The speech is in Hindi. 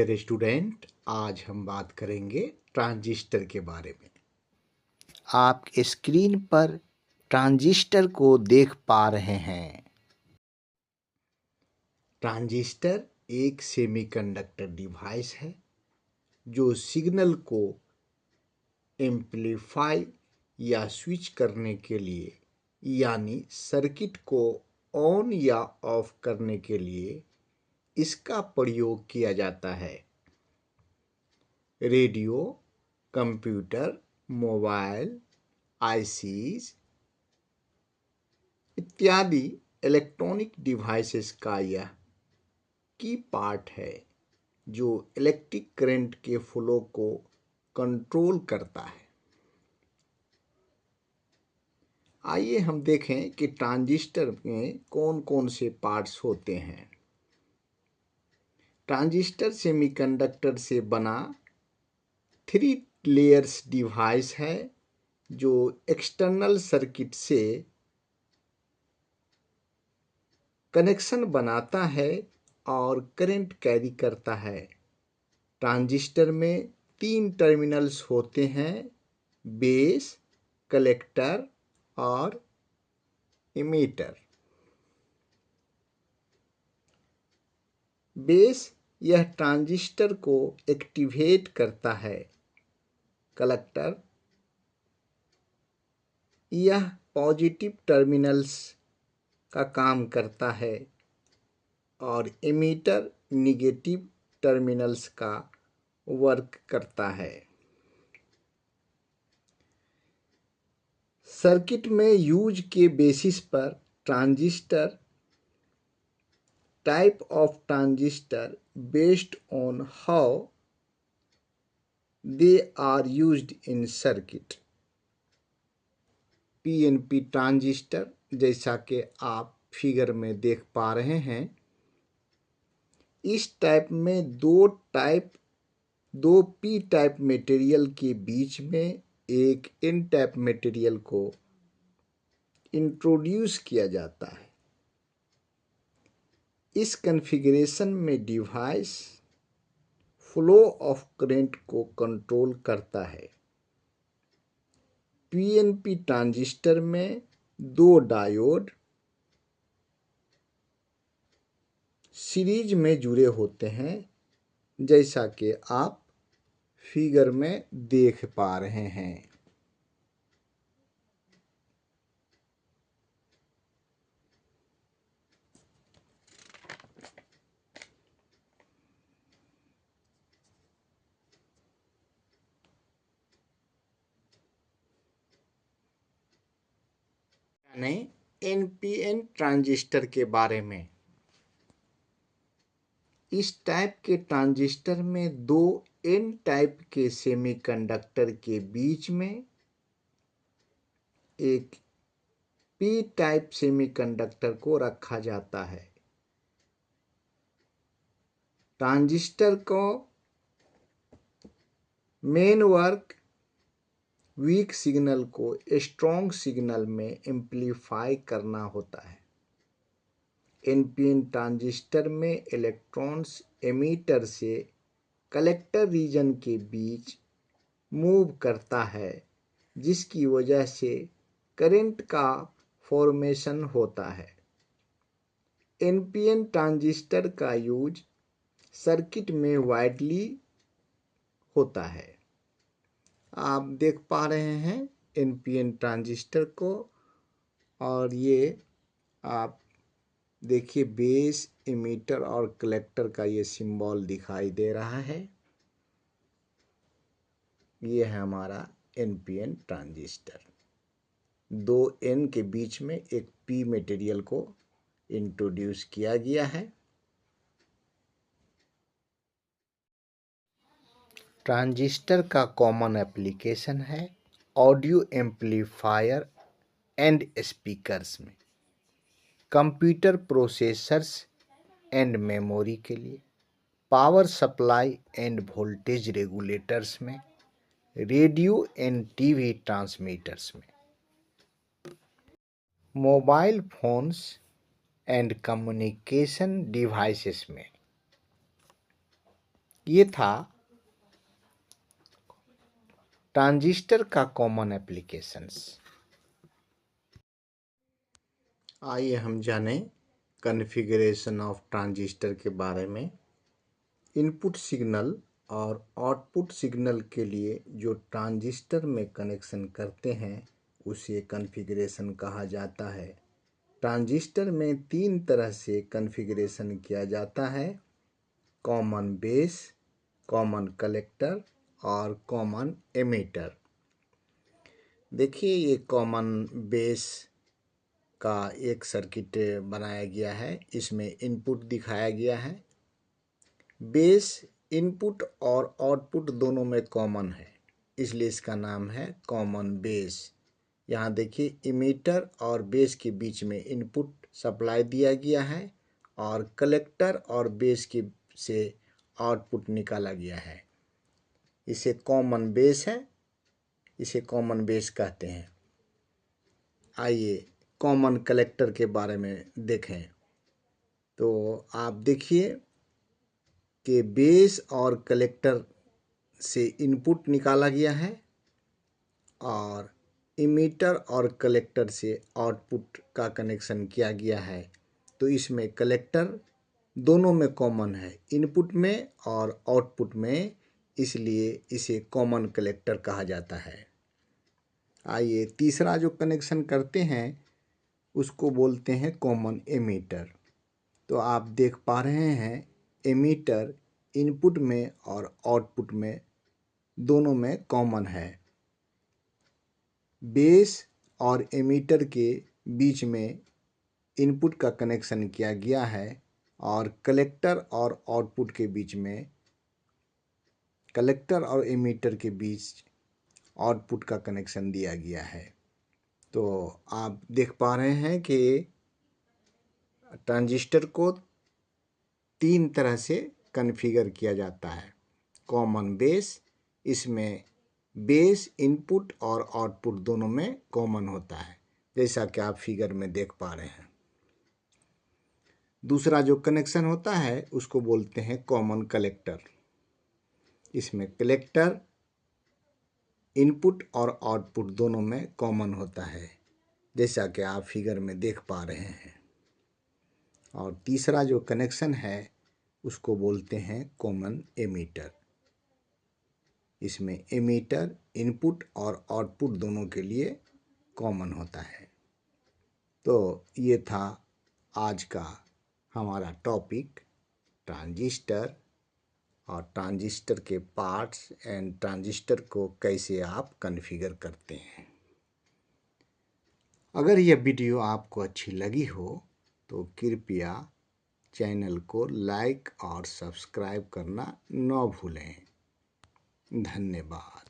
डियर स्टूडेंट, आज हम बात करेंगे ट्रांजिस्टर के बारे में। आप स्क्रीन पर ट्रांजिस्टर को देख पा रहे हैं। ट्रांजिस्टर एक सेमीकंडक्टर डिवाइस है जो सिग्नल को एम्पलीफाई या स्विच करने के लिए यानी सर्किट को ऑन या ऑफ करने के लिए इसका प्रयोग किया जाता है। रेडियो, कंप्यूटर, मोबाइल, आईसीज इत्यादि इलेक्ट्रॉनिक डिवाइसेस का यह की पार्ट है जो इलेक्ट्रिक करंट के फ्लो को कंट्रोल करता है। आइए हम देखें कि ट्रांजिस्टर में कौन कौन से पार्ट्स होते हैं। ट्रांजिस्टर सेमीकंडक्टर से बना 3 लेयर्स डिवाइस है जो एक्सटर्नल सर्किट से कनेक्शन बनाता है और करंट कैरी करता है। ट्रांजिस्टर में 3 टर्मिनल्स होते हैं, बेस, कलेक्टर और इमीटर। बेस यह ट्रांजिस्टर को एक्टिवेट करता है। कलेक्टर यह पॉजिटिव टर्मिनल्स का काम करता है और इमीटर निगेटिव टर्मिनल्स का वर्क करता है। सर्किट में यूज के बेसिस पर transistor type of transistor based on how they are used in circuit। PNP transistor जैसा कि आप फिगर में देख पा रहे हैं, इस टाइप में दो पी टाइप मटेरियल के बीच में एक एन टाइप मटेरियल को इंट्रोड्यूस किया जाता है। इस कॉन्फ़िगरेशन में डिवाइस फ्लो ऑफ करंट को कंट्रोल करता है। पीएनपी ट्रांजिस्टर में 2 डायोड सीरीज में जुड़े होते हैं, जैसा कि आप फिगर में देख पा रहे हैं। एनपीएन ट्रांजिस्टर के बारे में। इस टाइप के ट्रांजिस्टर में 2 एन टाइप के सेमीकंडक्टर के बीच में एक पी टाइप सेमीकंडक्टर को रखा जाता है। ट्रांजिस्टर को मेन वर्क वीक सिग्नल को स्ट्रॉन्ग सिग्नल में एम्पलीफाई करना होता है। एनपीएन ट्रांजिस्टर में इलेक्ट्रॉन्स एमीटर से कलेक्टर रीजन के बीच मूव करता है, जिसकी वजह से करंट का फॉर्मेशन होता है। एनपीएन ट्रांजिस्टर का यूज सर्किट में वाइडली होता है। आप देख पा रहे हैं एनपीएन ट्रांजिस्टर को, और ये आप देखिए बेस, इमीटर और कलेक्टर का ये सिंबल दिखाई दे रहा है। ये है हमारा एनपीएन ट्रांजिस्टर। 2 एन के बीच में एक पी मटेरियल को इंट्रोड्यूस किया गया है। ट्रांजिस्टर का कॉमन एप्लीकेशन है ऑडियो एम्पलीफायर एंड स्पीकर्स में, कंप्यूटर प्रोसेसर्स एंड मेमोरी के लिए, power supply end voltage regulators में, रेडियो एंड टीवी ट्रांसमीटर्स में, mobile phones and communication devices में, ये था ट्रांजिस्टर का कॉमन एप्लीकेशंस। आइए हम जानें कॉन्फ़िगरेशन ऑफ ट्रांजिस्टर के बारे में। इनपुट सिग्नल और आउटपुट सिग्नल के लिए जो ट्रांजिस्टर में कनेक्शन करते हैं उसे कॉन्फ़िगरेशन कहा जाता है। ट्रांजिस्टर में 3 तरह से कॉन्फ़िगरेशन किया जाता है: कॉमन बेस, कॉमन कलेक्टर और कॉमन एमिटर। देखिए, ये कॉमन बेस का एक सर्किट बनाया गया है। इसमें इनपुट दिखाया गया है। बेस इनपुट और आउटपुट दोनों में कॉमन है, इसलिए इसका नाम है कॉमन बेस। यहाँ देखिए, इमीटर और बेस के बीच में इनपुट सप्लाई दिया गया है और कलेक्टर और बेस के से आउटपुट निकाला गया है। इसे कॉमन बेस है, इसे कॉमन बेस कहते हैं। आइए कॉमन कलेक्टर के बारे में देखें। तो आप देखिए कि बेस और कलेक्टर से इनपुट निकाला गया है और इमीटर और कलेक्टर से आउटपुट का कनेक्शन किया गया है। तो इसमें कलेक्टर दोनों में कॉमन है, इनपुट में और आउटपुट में, इसलिए इसे कॉमन कलेक्टर कहा जाता है। आइए तीसरा जो कनेक्शन करते हैं उसको बोलते हैं कॉमन एमीटर। तो आप देख पा रहे हैं, एमीटर इनपुट में और आउटपुट में दोनों में कॉमन है। बेस और एमीटर के बीच में इनपुट का कनेक्शन किया गया है और कलेक्टर और आउटपुट के बीच में, कलेक्टर और एमीटर के बीच आउटपुट का कनेक्शन दिया गया है। तो आप देख पा रहे हैं कि ट्रांजिस्टर को 3 तरह से कॉन्फ़िगर किया जाता है। कॉमन बेस, इसमें बेस इनपुट और आउटपुट दोनों में कॉमन होता है, जैसा कि आप फिगर में देख पा रहे हैं। दूसरा जो कनेक्शन होता है उसको बोलते हैं कॉमन कलेक्टर। इसमें कलेक्टर इनपुट और आउटपुट दोनों में कॉमन होता है, जैसा कि आप फिगर में देख पा रहे हैं। और तीसरा जो कनेक्शन है उसको बोलते हैं कॉमन एमीटर। इसमें एमीटर इनपुट और आउटपुट दोनों के लिए कॉमन होता है। तो ये था आज का हमारा टॉपिक, ट्रांजिस्टर और ट्रांजिस्टर के पार्ट्स एंड ट्रांजिस्टर को कैसे आप कॉन्फ़िगर करते हैं। अगर यह वीडियो आपको अच्छी लगी हो तो कृपया चैनल को लाइक और सब्सक्राइब करना न भूलें। धन्यवाद।